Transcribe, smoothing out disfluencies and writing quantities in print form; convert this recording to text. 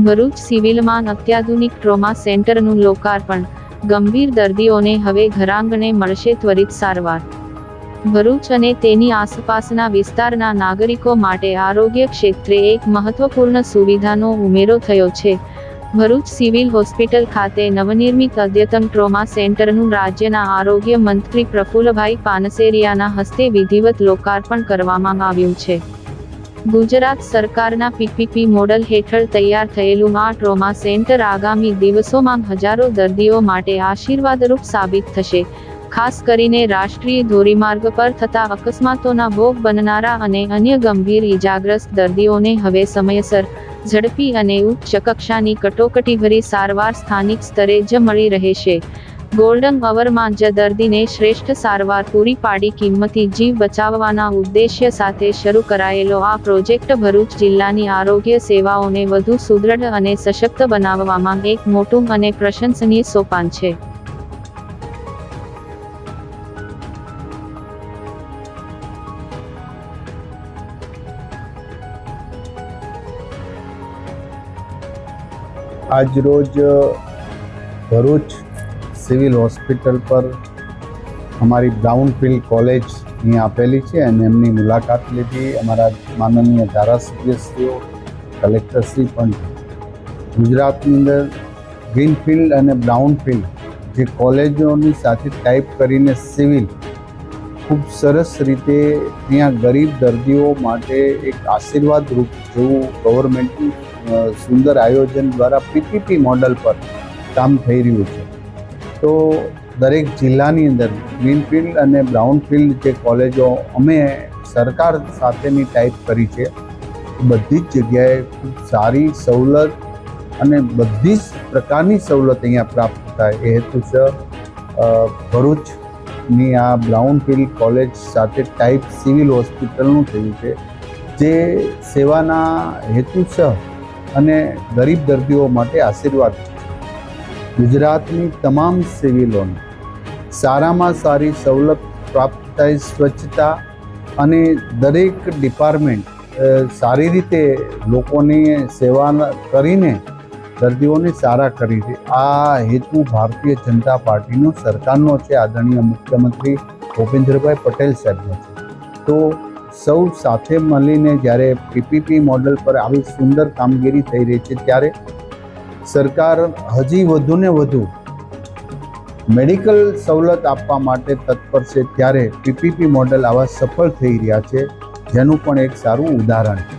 ભરૂચ સિવિલમાં અત્યાધુનિક ટ્રોમા સેન્ટરનું લોકાર્પણ। ગંભીર દર્દીઓને હવે ઘરઆંગણે મળશે ત્વરિત સારવાર। ભરૂચ અને તેની આસપાસના વિસ્તારના નાગરિકો માટે આરોગ્ય ક્ષેત્રે એક મહત્વપૂર્ણ સુવિધાનો ઉમેરો થયો છે। ભરૂચ સિવિલ હોસ્પિટલ ખાતે નવનિર્મિત અદ્યતન ટ્રોમા સેન્ટરનું રાજ્યના આરોગ્ય મંત્રી પ્રફુલ્લભાઈ પાનસેરિયાના હસ્તે વિધિવત લોકાર્પણ કરવામાં આવ્યું છે। ગુજરાત સરકારના પીપીપી મોડલ હેઠળ તૈયાર થયેલું આ ટ્રોમા સેન્ટર આગામી દિવસોમાં હજારો દર્દીઓ માટે આશીર્વાદરૂપ સાબિત થશે। ખાસ કરીને રાષ્ટ્રીય ધોરીમાર્ગ પર થતા અકસ્માતોના ભોગ બનનારા અને અન્ય ગંભીર ઈજાગ્રસ્ત દર્દીઓને હવે સમયસર, ઝડપી અને ઉચ્ચ કક્ષાની કટોકટીભરી સારવાર સ્થાનિક સ્તરે જ મળી રહેશે। ગોલ્ડન અવરમાં જ દર્દીને શ્રેષ્ઠ સારવાર પૂરી પાડી કિંમતી જીવ બચાવવાના ઉદ્દેશ્ય સાથે શરૂ કરાયેલો આ પ્રોજેક્ટ ભરૂચ જિલ્લાની આરોગ્ય સેવાઓને વધુ સુદૃઢ અને સશક્ત બનાવવામાં એક મોટું અને પ્રશંસનીય સોપાન છે। आज रोज भरूच सिविल हॉस्पिटल पर हमारी ब्राउनफील्ड कॉलेज અહીં આપેલી છે અને એમની મુલાકાત લીધી। અમારા માનનીય ધારાસભ્યશ્રીઓ, કલેક્ટરશ્રી પણ ગુજરાતની અંદર ગ્રીનફિલ્ડ અને બ્રાઉનફિલ્ડ જે કોલેજોની સાથે ટાઈપ કરીને સિવિલ ખૂબ સરસ રીતે ત્યાં ગરીબ દર્દીઓ માટે એક આશીર્વાદ રૂપ જેવું ગવર્મેન્ટનું સુંદર આયોજન દ્વારા પીપીપી મોડલ પર કામ થઈ રહ્યું છે। તો દરેક જિલ્લાની અંદર ગ્રીનફિલ્ડ અને બ્રાઉનફિલ્ડ જે કોલેજો અમે સરકાર સાથેની ટાઈપ કરી છે, બધી જ જગ્યાએ ખૂબ સારી સવલત અને બધી જ પ્રકારની સવલત અહીંયા પ્રાપ્ત થાય એ હેતુસર ભરૂચની આ બ્રાઉનફિલ્ડ કોલેજ સાથે ટાઈપ સિવિલ હોસ્પિટલનું થયું છે, જે સેવાના હેતુસર અને ગરીબ દર્દીઓ માટે આશીર્વાદ છે। ગુજરાતની તમામ સિવિલોને સારામાં સારી સવલત પ્રાપ્ત થાય, સ્વચ્છતા અને દરેક ડિપાર્ટમેન્ટ સારી રીતે લોકોની સેવા કરીને દર્દીઓને સારા કરી છે। આ હેતુ ભારતીય જનતા પાર્ટીનો સરકારનો છે, આદરણીય મુખ્યમંત્રી ભૂપેન્દ્રભાઈ પટેલ સાહેબનો છે। તો સૌ સાથે મળીને જ્યારે પીપીપી મોડલ પર આવી સુંદર કામગીરી થઈ રહી છે, ત્યારે સરકાર હજી વધુને વધુ મેડિકલ સવલત આપવા માટે તત્પર છે। ત્યારે પીપીપી મોડલ આવા સફળ થઈ રહ્યા છે, જેનું પણ એક સારું ઉદાહરણ છે।